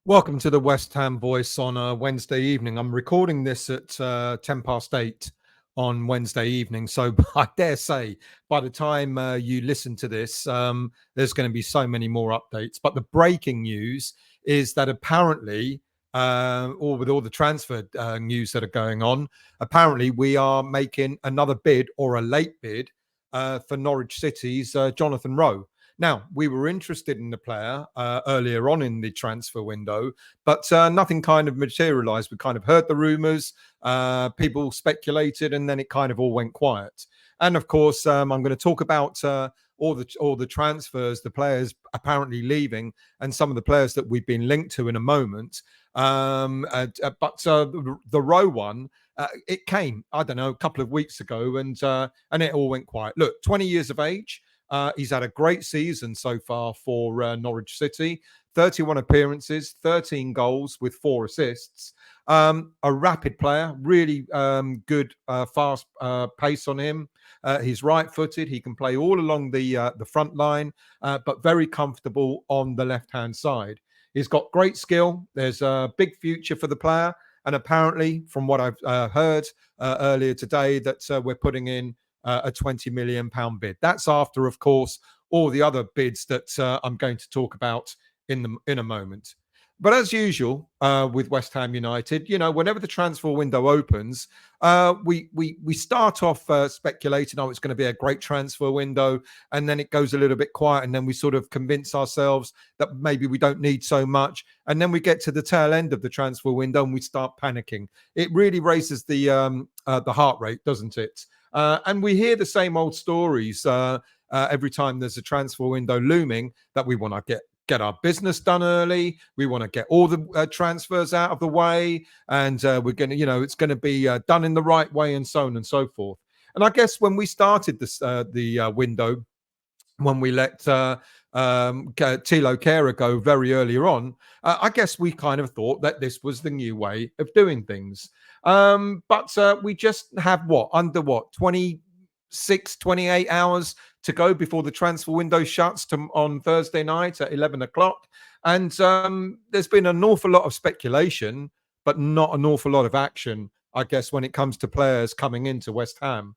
Welcome to the West Ham Voice on a Wednesday evening. I'm recording this at 8:10 on Wednesday evening. So I dare say by the time you listen to this, there's going to be so many more updates. But the breaking news is that apparently, or with all the transfer news that are going on, apparently we are making another bid or a late bid for Norwich City's Jonathan Rowe. Now, we were interested in the player earlier on in the transfer window, but nothing kind of materialized. We kind of heard the rumors, people speculated, and then it kind of all went quiet. And of course, I'm going to talk about all the transfers, the players apparently leaving, and some of the players that we've been linked to in a moment. But the Rowe one, it came, I don't know, a couple of weeks ago, and it all went quiet. Look, 20 years of age. He's had a great season so far for Norwich City. 31 appearances, 13 goals with 4 assists. A rapid player, really good, fast pace on him. He's right-footed. He can play all along the front line, but very comfortable on the left-hand side. He's got great skill. There's a big future for the player. And apparently, from what I've heard earlier today, that we're putting in a £20 million bid. That's after, of course, all the other bids that I'm going to talk about in a moment. But as usual with West Ham United, you know, whenever the transfer window opens, we start off speculating, oh, it's going to be a great transfer window, and then it goes a little bit quiet, and then we sort of convince ourselves that maybe we don't need so much, and then we get to the tail end of the transfer window and we start panicking. It really raises the heart rate, doesn't it? And we hear the same old stories every time there's a transfer window looming, that we want to get our business done early. We want to get all the transfers out of the way, and we're going to, you know, it's going to be done in the right way, and so on and so forth. And I guess when we started this the window, when we let Tilo Kehrer go very earlier on, I guess we kind of thought that this was the new way of doing things. But we just have 28 hours to go before the transfer window shuts on Thursday night at 11 o'clock. And there's been an awful lot of speculation, but not an awful lot of action, I guess, when it comes to players coming into West Ham.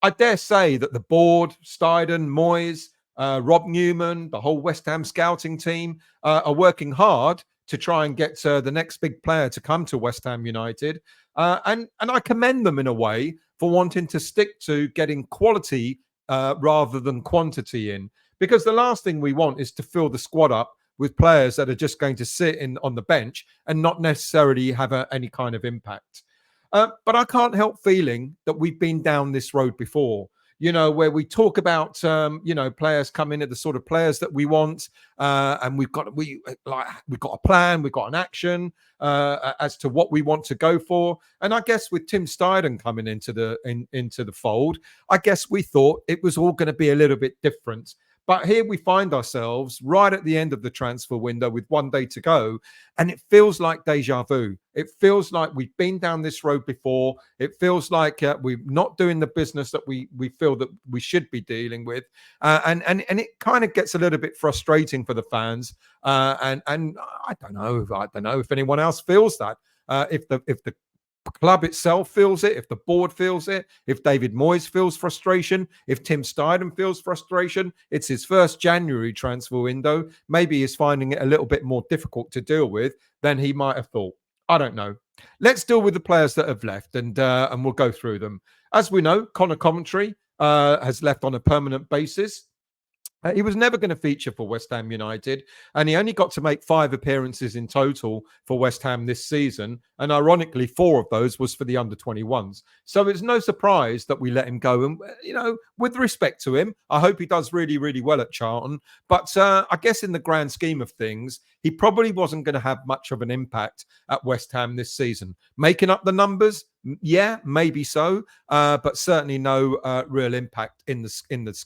I dare say that the board, Steidten, Moyes, Rob Newman, the whole West Ham scouting team are working hard to try and get the next big player to come to West Ham United. And I commend them in a way for wanting to stick to getting quality rather than quantity in. Because the last thing we want is to fill the squad up with players that are just going to sit on the bench and not necessarily have any kind of impact. But I can't help feeling that we've been down this road before, you know, where we talk about, you know, players coming at the sort of players that we want. And we've got a plan, we've got an action as to what we want to go for. And I guess with Tim Steidten coming into the fold, I guess we thought it was all going to be a little bit different. But here we find ourselves right at the end of the transfer window with 1 day to go. And it feels like deja vu. It feels like we've been down this road before. It feels like we're not doing the business that we feel that we should be dealing with. And it kind of gets a little bit frustrating for the fans. And I don't know if anyone else feels that. If the club itself feels it, if the board feels it, if David Moyes feels frustration, if Tim Steidten feels frustration, it's his first January transfer window. Maybe he's finding it a little bit more difficult to deal with than he might have thought. I don't know. Let's deal with the players that have left, and we'll go through them. As we know, Conor Coventry has left on a permanent basis. He was never going to feature for West Ham United, and he only got to make 5 appearances in total for West Ham this season. And ironically, 4 of those was for the under-21s. So it's no surprise that we let him go. And, you know, with respect to him, I hope he does really, really well at Charlton. But I guess in the grand scheme of things, he probably wasn't going to have much of an impact at West Ham this season. Making up the numbers, yeah, maybe so, but certainly no real impact in the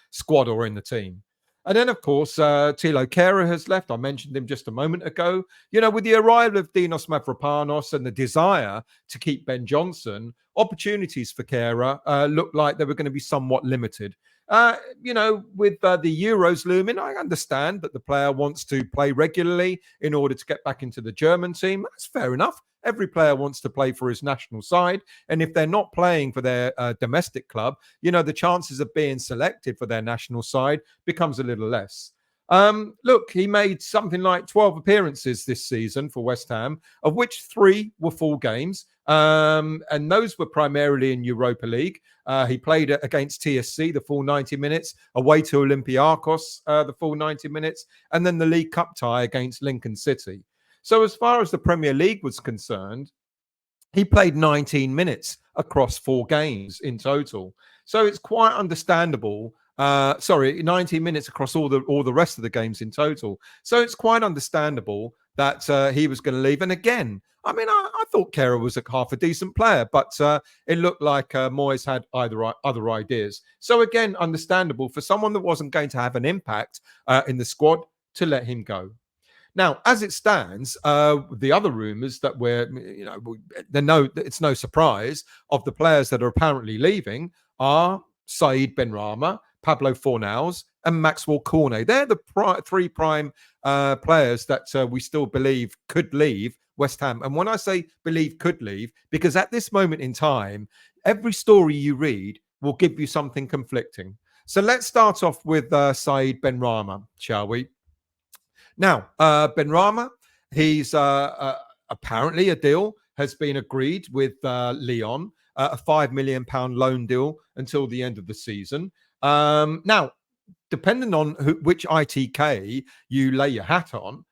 squad or in the team. And then, of course, Tilo Kehrer has left. I mentioned him just a moment ago. With the arrival of Dinos Mavropanos and the desire to keep Ben Johnson, opportunities for Kehrer looked like they were going to be somewhat limited. With the Euros looming, I understand that the player wants to play regularly in order to get back into the German team. That's fair enough. Every player wants to play for his national side. And if they're not playing for their domestic club, the chances of being selected for their national side becomes a little less. Look, he made something like 12 appearances this season for West Ham, of which 3 were full games. And those were primarily in Europa League. He played against TSC the full 90 minutes, away to Olympiacos the full 90 minutes, and then the League Cup tie against Lincoln City. So as far as the Premier League was concerned, he played 19 minutes across 4 games in total. So it's quite understandable. 19 minutes across all the rest of the games in total. So it's quite understandable that he was going to leave. And again, I thought Kehrer was half a decent player, but it looked like Moyes had other ideas. So again, understandable for someone that wasn't going to have an impact in the squad to let him go. Now, as it stands, the other rumours that it's no surprise of the players that are apparently leaving are Said Benrahma, Pablo Fornals, and Maxwell Cornet. They're the 3 prime players that we still believe could leave West Ham. And when I say believe could leave, because at this moment in time, every story you read will give you something conflicting. So let's start off with Said Benrahma, shall we? Now, Benrahma, he's apparently a deal has been agreed with Lyon, a £5 million loan deal until the end of the season. Now, depending on which ITK you lay your hat on,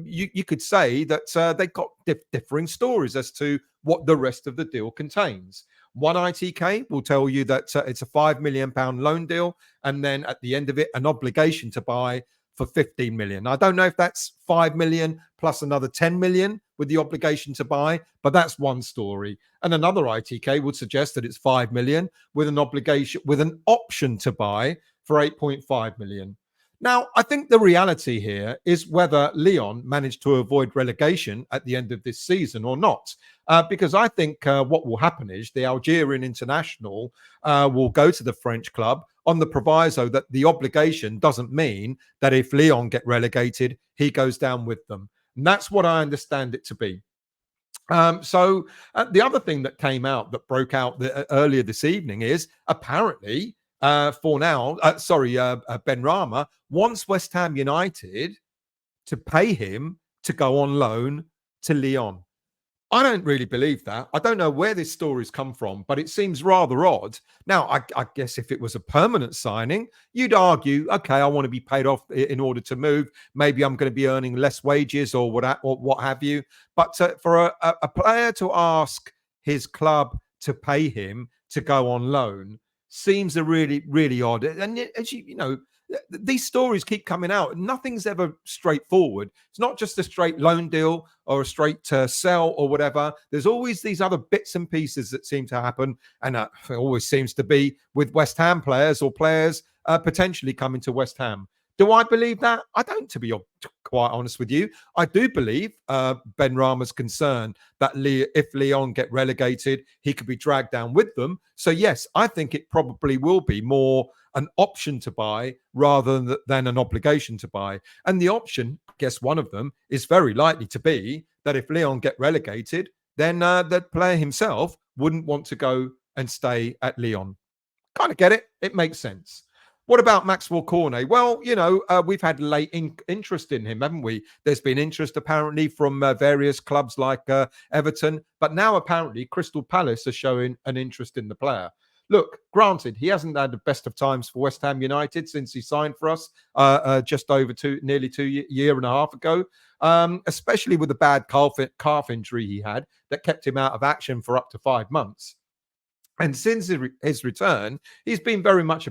you could say that they've got differing stories as to what the rest of the deal contains. One ITK will tell you that it's a £5 million loan deal, and then at the end of it, an obligation to buy for 15 million. I don't know if that's 5 million plus another 10 million with the obligation to buy, but that's one story. And another ITK would suggest that it's 5 million with an obligation, with an option to buy for 8.5 million. Now, I think the reality here is whether Lyon managed to avoid relegation at the end of this season or not. Because I think what will happen is the Algerian international will go to the French club on the proviso that the obligation doesn't mean that if Lyon get relegated, he goes down with them. And that's what I understand it to be. So the other thing that came out, that broke out earlier this evening, is apparently Benrahma wants West Ham United to pay him to go on loan to Lyon. I don't really believe that. I don't know where this story's come from, but it seems rather odd. Now, I guess if it was a permanent signing, you'd argue, okay, I want to be paid off in order to move. Maybe I'm going to be earning less wages or what have you. But for a player to ask his club to pay him to go on loan seems a really, really odd. And as these stories keep coming out. Nothing's ever straightforward. It's not just a straight loan deal or a straight sell or whatever. There's always these other bits and pieces that seem to happen. And it always seems to be with West Ham players or players potentially coming to West Ham. Do I believe that? I don't, to be quite honest with you. I do believe Benrahma's concerned that if Lyon get relegated, he could be dragged down with them. So yes, I think it probably will be more an option to buy rather than an obligation to buy. And the option, I guess one of them, is very likely to be that if Lyon get relegated, then the player himself wouldn't want to go and stay at Lyon. Kind of get it. It makes sense. What about Maxwell Cornet? Well, we've had late interest in him, haven't we? There's been interest apparently from various clubs like Everton, but now apparently Crystal Palace are showing an interest in the player. Look, granted, he hasn't had the best of times for West Ham United since he signed for us just over nearly 2 year and a half ago, especially with the bad calf injury he had that kept him out of action for up to 5 months. And since his return, he's been very much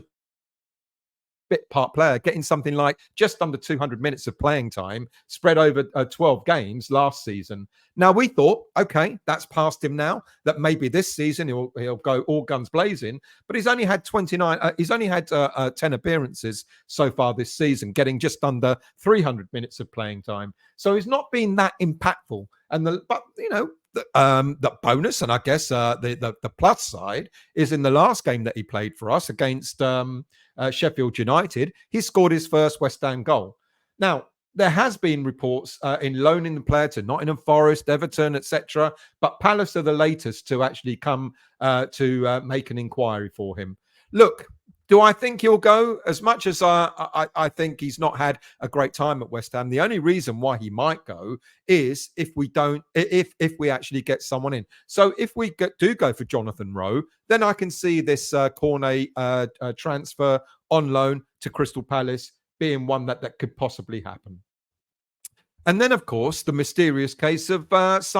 bit part player, getting something like just under 200 minutes of playing time spread over 12 games last season. Now we thought, okay, that's past him now. That maybe this season he'll go all guns blazing. But he's only had 29. He's only had 10 appearances so far this season, getting just under 300 minutes of playing time. So he's not been that impactful. But the bonus, and I guess the plus side is in the last game that he played for us against Sheffield United, he scored his first West Ham goal. Now, there has been reports in loaning the player to Nottingham Forest, Everton, etc. But Palace are the latest to actually come to make an inquiry for him. Look, do I think he'll go? As much as I think he's not had a great time at West Ham, the only reason why he might go is if we actually get someone in. So if we do go for Jonathan Rowe, then I can see this Cornet transfer on loan to Crystal Palace being one that could possibly happen. And then, of course, the mysterious case of Pablo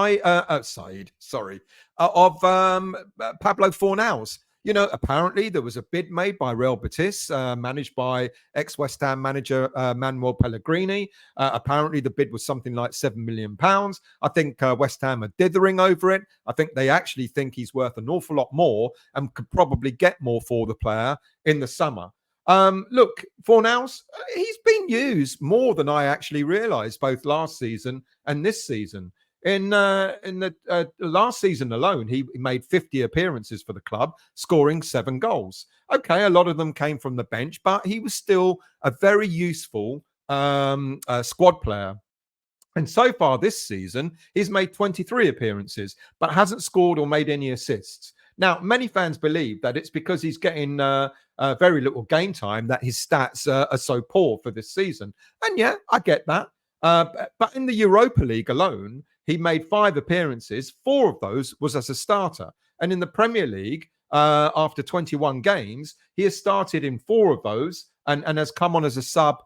Fornals. Apparently there was a bid made by Real Betis, managed by ex-West Ham manager Manuel Pellegrini. Apparently the bid was something like £7 million. I think West Ham are dithering over it. I think they actually think he's worth an awful lot more and could probably get more for the player in the summer. Look, Fornals, he's been used more than I actually realised, both last season and this season. In the last season alone, he made 50 appearances for the club, scoring 7 goals. Okay, a lot of them came from the bench, but he was still a very useful squad player. And so far this season, he's made 23 appearances, but hasn't scored or made any assists. Now, many fans believe that it's because he's getting very little game time that his stats are so poor for this season. And yeah, I get that. But in the Europa League alone, he made 5 appearances. 4 of those was as a starter. And in the Premier League, after 21 games, he has started in 4 of those and has come on as a sub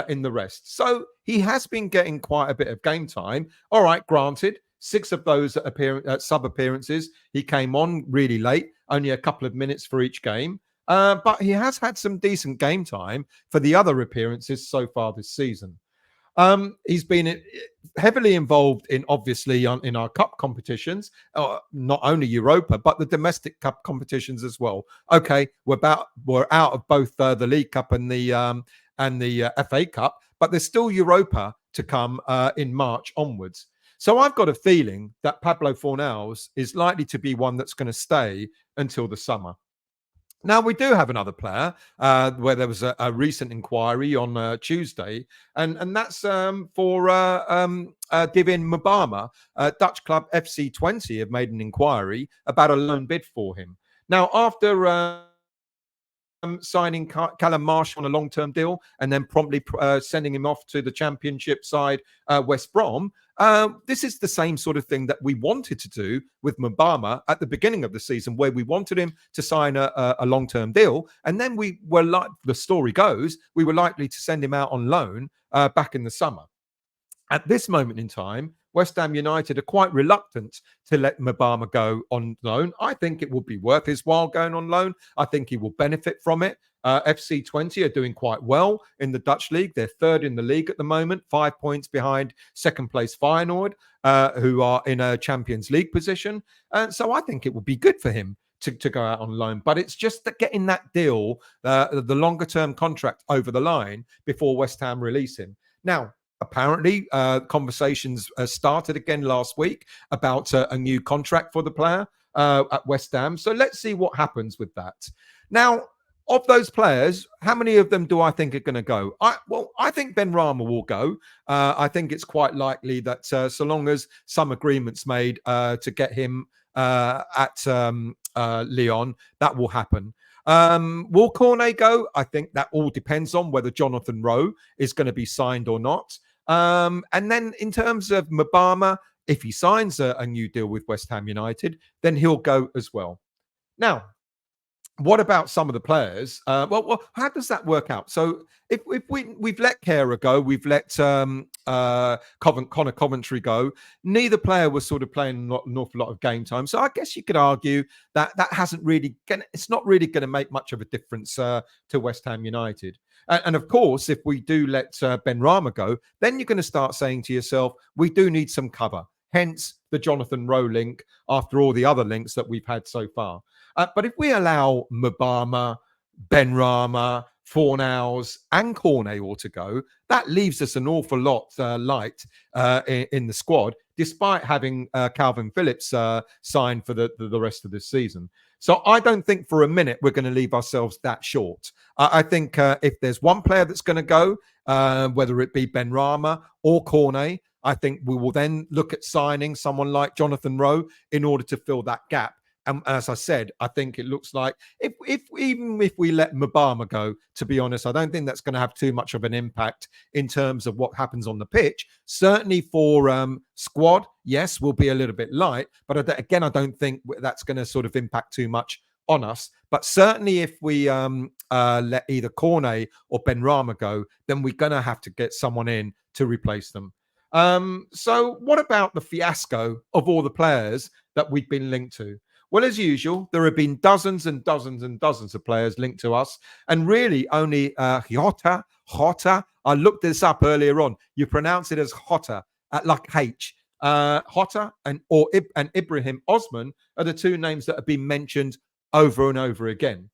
in the rest. So he has been getting quite a bit of game time. All right, granted, 6 of those sub appearances, he came on really late, only a couple of minutes for each game. But he has had some decent game time for the other appearances so far this season. He's been heavily involved in our cup competitions, not only Europa, but the domestic cup competitions as well. Okay, we're out of both the League Cup and the FA Cup, but there's still Europa to come in March onwards. So I've got a feeling that Pablo Fornals is likely to be one that's going to stay until the summer. Now, we do have another player where there was a recent inquiry on Tuesday, and that's for Divin Mbama. Dutch club FC20 have made an inquiry about a loan bid for him. Now, after signing Callum Marsh on a long-term deal and then promptly sending him off to the Championship side, West Brom, this is the same sort of thing that we wanted to do with Mbama at the beginning of the season, where we wanted him to sign a long-term deal. And then we were like, the story goes, we were likely to send him out on loan back in the summer. At this moment in time, West Ham United are quite reluctant to let Mbama go on loan. I think it would be worth his while going on loan. I think he will benefit from it. FC20 are doing quite well in the Dutch league. They're 3rd in the league at the moment, 5 points behind second place Feyenoord, who are in a Champions League position. And so I think it would be good for him to go out on loan. But it's just that getting that deal, the longer term contract over the line before West Ham release him. Now, apparently, conversations started again last week about a new contract for the player at West Ham. So let's see what happens with that. Now, of those players, how many of them do I think are going to go? I think Benrahma will go. I think it's quite likely that so long as some agreements made to get him at Lyon, that will happen. Will Cornet go? I think that all depends on whether Jonathan Rowe is going to be signed or not. And then in terms of Mbama, if he signs a new deal with West Ham United, then he'll go as well. Now, what about some of the players? Well, how does that work out? So if we've let Kehrer go, we've let Connor Coventry go. Neither player was sort of playing an awful lot of game time. So I guess you could argue that hasn't really it's not really going to make much of a difference to West Ham United. And of course, if we do let Benrahma go, then you're going to start saying to yourself, we do need some cover. Hence the Jonathan Rowe link after all the other links that we've had so far. But if we allow Mubama, Benrahma, Fornals and Cornet all to go, that leaves us an awful lot light in the squad, despite having Calvin Phillips signed for the rest of this season. So I don't think for a minute we're going to leave ourselves that short. I think if there's one player that's going to go, whether it be Benrahma or Cornet, I think we will then look at signing someone like Jonathan Rowe in order to fill that gap. And as I said, I think it looks like even if we let Mubama go, to be honest, I don't think that's going to have too much of an impact in terms of what happens on the pitch. Certainly for squad, yes, we'll be a little bit light. But again, I don't think that's going to sort of impact too much on us. But certainly if we let either Cornet or Benrahma go, then we're going to have to get someone in to replace them. So what about the fiasco of all the players that we've been linked to? Well, as usual, there have been dozens and dozens and dozens of players linked to us, and really only Jota. I looked this up earlier on. You pronounce it as Jota, like H. Jota and Ibrahim Osman are the two names that have been mentioned over and over again,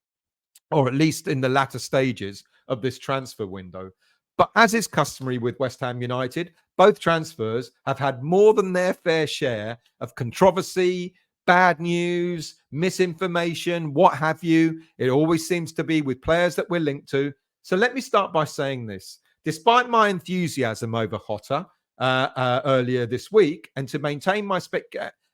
or at least in the latter stages of this transfer window. But as is customary with West Ham United, both transfers have had more than their fair share of controversy, bad news, misinformation, what have you. It always seems to be with players that we're linked to. So let me start by saying this. Despite my enthusiasm over Jota earlier this week, and to maintain my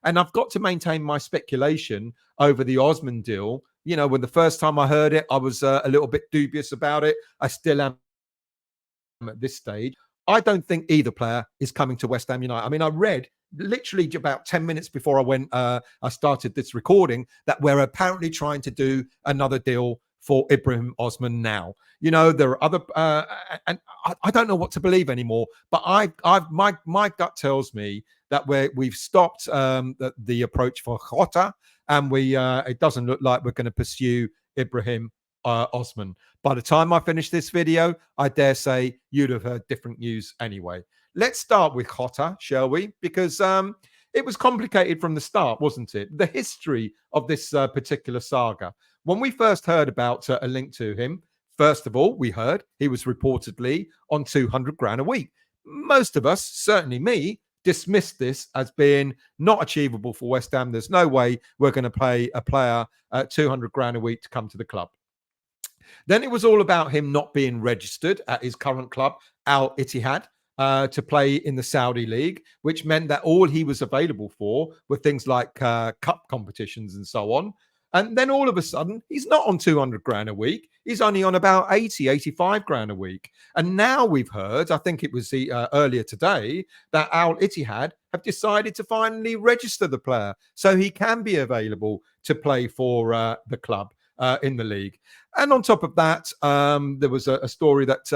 I've got to maintain my speculation over the Osman deal. You know, when the first time I heard it, I was a little bit dubious about it. I still am at this stage. I don't think either player is coming to West Ham United. I mean, I read literally about 10 minutes before I started this recording that we're apparently trying to do another deal for Ibrahim Osman now. You know, there are other, and I don't know what to believe anymore. But my gut tells me that we've stopped the approach for Jota, and it doesn't look like we're going to pursue Ibrahim Osman. By the time I finish this video, I dare say you'd have heard different news anyway. Let's start with Jota, shall we? Because it was complicated from the start, wasn't it? The history of this particular saga. When we first heard about a link to him, first of all, we heard he was reportedly on 200 grand a week. Most of us, certainly me, dismissed this as being not achievable for West Ham. There's no way we're going to pay a player 200 grand a week to come to the club. Then it was all about him not being registered at his current club, Al Ittihad, to play in the Saudi League, which meant that all he was available for were things like cup competitions and so on. And then all of a sudden, he's not on 200 grand a week. He's only on about 80, 85 grand a week. And now we've heard, I think it was earlier today, that Al Ittihad have decided to finally register the player so he can be available to play for the club in the league. And on top of that, there was a story that,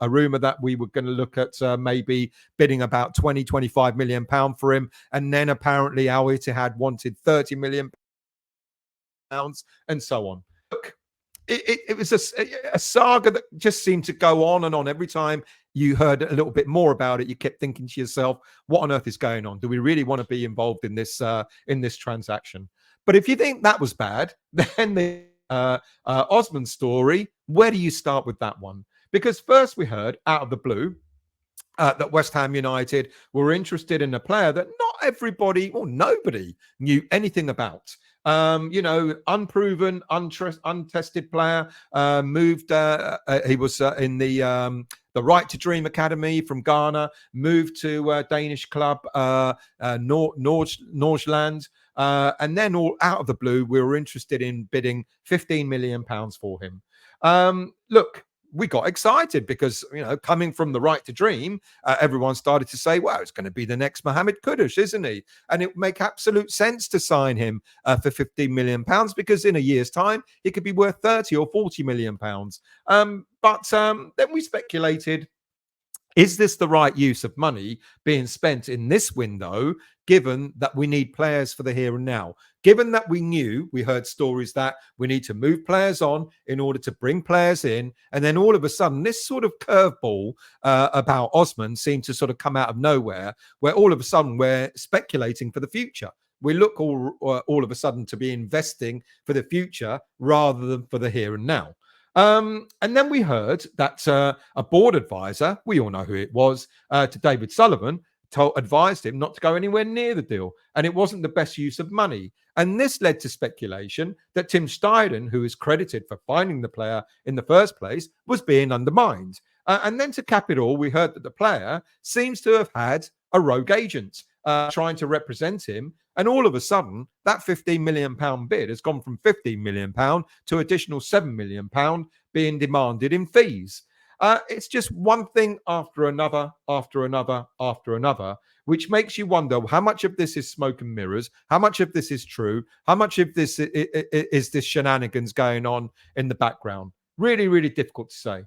a rumor that we were going to look at maybe bidding about 20, 25 million pound for him. And then apparently Al Ittihad wanted 30 million pounds and so on. Look, it was a saga that just seemed to go on and on. Every time you heard a little bit more about it, you kept thinking to yourself, what on earth is going on? Do we really want to be involved in this transaction? But if you think that was bad, then the Osman story, where do you start with that one? Because first we heard out of the blue that West Ham United were interested in a player that not everybody or nobody knew anything about. Unproven, untested player, moved. He was in the Right to Dream Academy from Ghana, moved to a Danish club, Norgeland. And then all out of the blue, we were interested in bidding 15 million pounds for him. Look, we got excited because, coming from the right to dream, everyone started to say, wow, it's going to be the next Mohamed Kudus, isn't he? And it would make absolute sense to sign him for £15 million because in a year's time, he could be worth 30 or £40 million. But then we speculated, is this the right use of money being spent in this window, given that we need players for the here and now? Given that we heard stories that we need to move players on in order to bring players in. And then all of a sudden, this sort of curveball about Osman seemed to sort of come out of nowhere, where all of a sudden we're speculating for the future. We look all of a sudden to be investing for the future rather than for the here and now. And then we heard that a board advisor, we all know who it was, to David Sullivan, advised him not to go anywhere near the deal. And it wasn't the best use of money. And this led to speculation that Tim Steidten, who is credited for finding the player in the first place, was being undermined. And then to cap it all, we heard that the player seems to have had a rogue agent trying to represent him. And all of a sudden, that £15 million bid has gone from £15 million to additional £7 million being demanded in fees. It's just one thing after another, after another, after another, which makes you wonder how much of this is smoke and mirrors, how much of this is true, how much of this is this shenanigans going on in the background. Really, really difficult to say.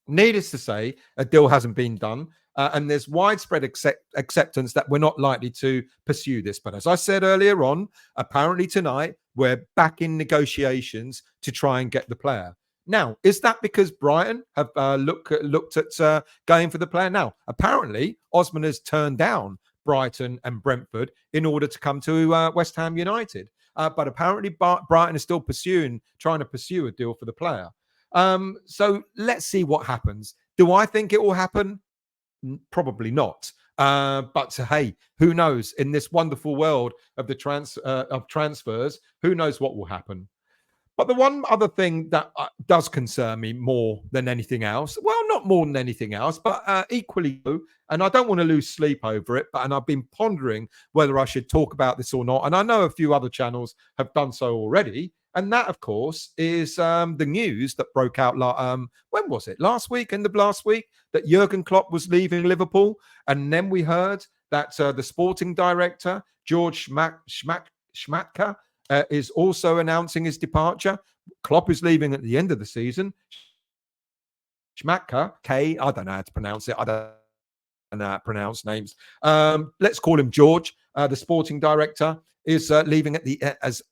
Needless to say, a deal hasn't been done. And there's widespread acceptance that we're not likely to pursue this. But as I said earlier on, apparently tonight, we're back in negotiations to try and get the player. Now, is that because Brighton have looked at going for the player? Now, apparently, Osman has turned down Brighton and Brentford in order to come to West Ham United. But apparently, Brighton is still trying to pursue a deal for the player. So let's see what happens. Do I think it will happen? Probably not. But hey, who knows? In this wonderful world of the transfers, who knows what will happen? But the one other thing that does concern me more than anything else, well, not more than anything else, but equally, and I don't want to lose sleep over it, and I've been pondering whether I should talk about this or not. And I know a few other channels have done so already. And that, of course, is the news that broke out. When was it? Last week, end of last week, that Jurgen Klopp was leaving Liverpool. And then we heard that the sporting director, George Schmadtke, is also announcing his departure. Klopp is leaving at the end of the season. Schmadtke, I don't know how to pronounce it. I don't know how to pronounce names. Let's call him George. The sporting director is leaving at as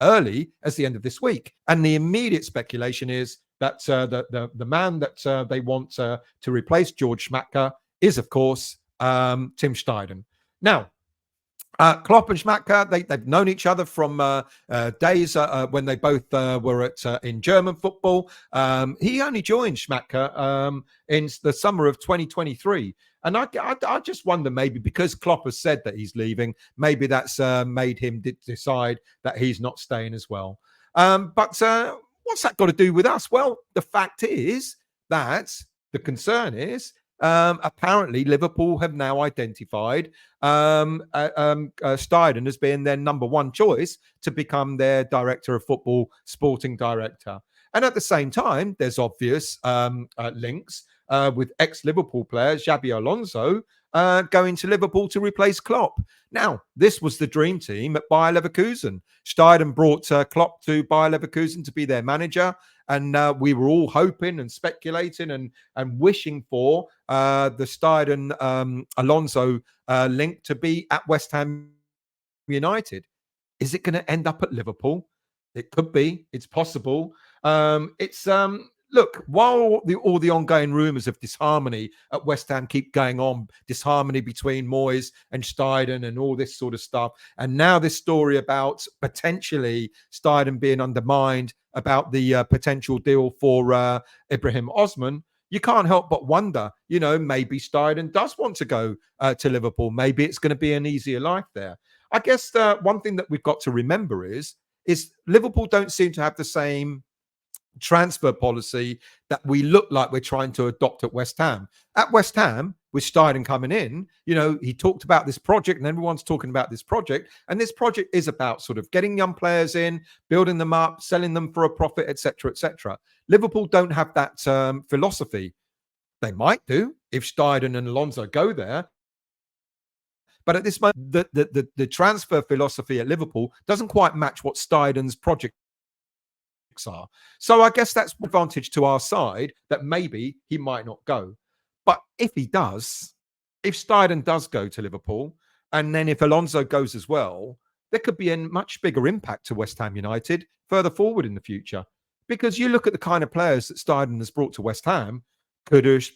early as the end of this week. And the immediate speculation is that the man that they want to replace George Schmadtke is, of course, Tim Steidten. Now, Klopp and Schmadtke, they've known each other from days when they both were in German football. He only joined Schmadtke in the summer of 2023. And I just wonder, maybe because Klopp has said that he's leaving, maybe that's made him decide that he's not staying as well. But what's that got to do with us? Well, the fact is that the concern is apparently Liverpool have now identified Steidten as being their number one choice to become their director of football, sporting director. And at the same time, there's obvious links with ex-Liverpool player Xabi Alonso going to Liverpool to replace Klopp. Now, this was the dream team at Bayer Leverkusen. Steidten brought Klopp to Bayer Leverkusen to be their manager. And we were all hoping and speculating and wishing for the Steidten Alonso link to be at West Ham United. Is it going to end up at Liverpool? It could be. It's possible. Look, while all the ongoing rumours of disharmony at West Ham keep going on, disharmony between Moyes and Steidten and all this sort of stuff, and now this story about potentially Steidten being undermined about the potential deal for Ibrahim Osman, you can't help but wonder, maybe Steidten does want to go to Liverpool. Maybe it's going to be an easier life there. I guess one thing that we've got to remember is Liverpool don't seem to have the same transfer policy that we look like we're trying to adopt at West Ham. At West Ham, with Steidten coming in, he talked about this project, and everyone's talking about this project. And this project is about sort of getting young players in, building them up, selling them for a profit, etc., etc. Liverpool don't have that philosophy. They might do if Steidten and Alonso go there. But at this moment, the transfer philosophy at Liverpool doesn't quite match what Steidten's project are. So I guess that's an advantage to our side that maybe he might not go. But if he does, if Steidten does go to Liverpool, and then if Alonso goes as well, there could be a much bigger impact to West Ham United further forward in the future. Because you look at the kind of players that Steidten has brought to West Ham, Kudus,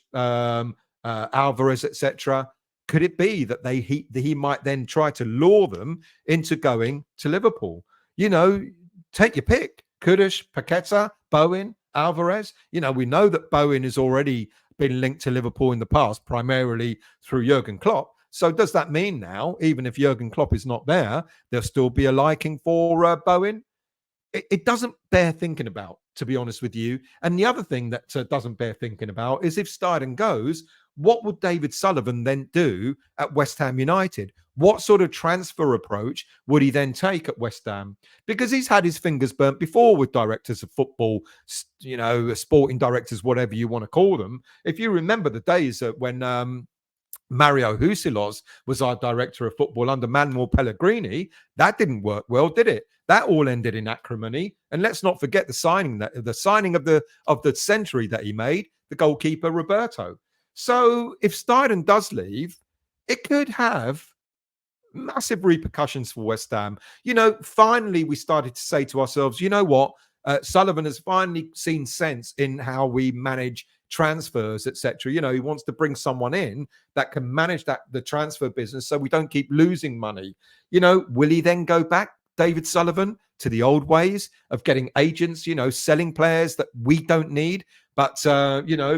Alvarez, etc. Could it be that he might then try to lure them into going to Liverpool? Take your pick. Kudus, Paqueta, Bowen, Alvarez. We know that Bowen has already been linked to Liverpool in the past, primarily through Jurgen Klopp. So does that mean now, even if Jurgen Klopp is not there, there'll still be a liking for Bowen? It doesn't bear thinking about, to be honest with you. And the other thing that doesn't bear thinking about is if Steidten goes, what would David Sullivan then do at West Ham United? What sort of transfer approach would he then take at West Ham? Because he's had his fingers burnt before with directors of football, sporting directors, whatever you want to call them. If you remember the days when Mario Husilos was our director of football under Manuel Pellegrini, that didn't work well, did it? That all ended in acrimony. And let's not forget the signing of the century that he made, the goalkeeper Roberto. So if Steidten does leave, it could have massive repercussions for West Ham. Finally, we started to say to ourselves, you know what? Sullivan has finally seen sense in how we manage transfers, etc. He wants to bring someone in that can manage the transfer business so we don't keep losing money. Will he then go back, David Sullivan, to the old ways of getting agents, selling players that we don't need, but,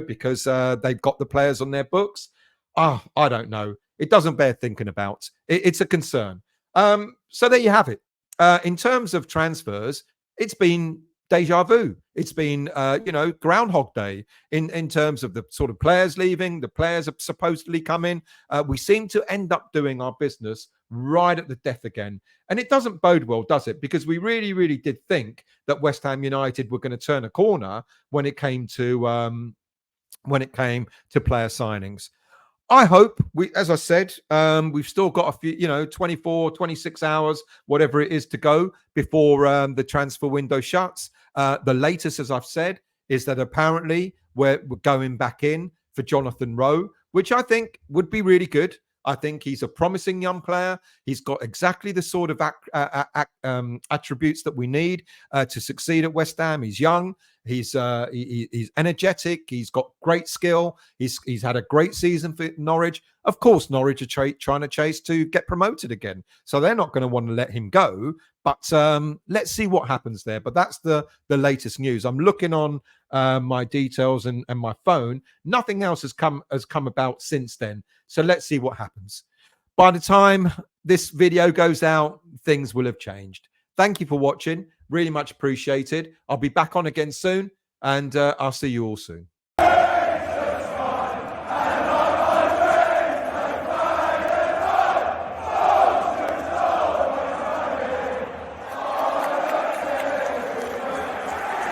because they've got the players on their books? I don't know. It doesn't bear thinking about. It's a concern. So there you have it. In terms of transfers, it's been deja vu. It's been, Groundhog Day in terms of the sort of players leaving, the players are supposedly coming. We seem to end up doing our business right at the death again. And it doesn't bode well, does it? Because we really, really did think that West Ham United were going to turn a corner when it came to player signings. I hope as I said, we've still got a few, 24, 26 hours, whatever it is to go before the transfer window shuts. The latest, as I've said, is that apparently we're going back in for Jonathan Rowe, which I think would be really good. I think he's a promising young player. He's got exactly the sort of attributes that we need to succeed at West Ham. He's young. He's energetic. He's got great skill. He's had a great season for Norwich. Of course, Norwich are trying to chase to get promoted again, so they're not going to want to let him go. But let's see what happens there. But that's the latest news. I'm looking on my details and my phone. Nothing else has come about since then. So let's see what happens. By the time this video goes out, things will have changed. Thank you for watching. Really much appreciated. I'll be back on again soon, and I'll see you all soon.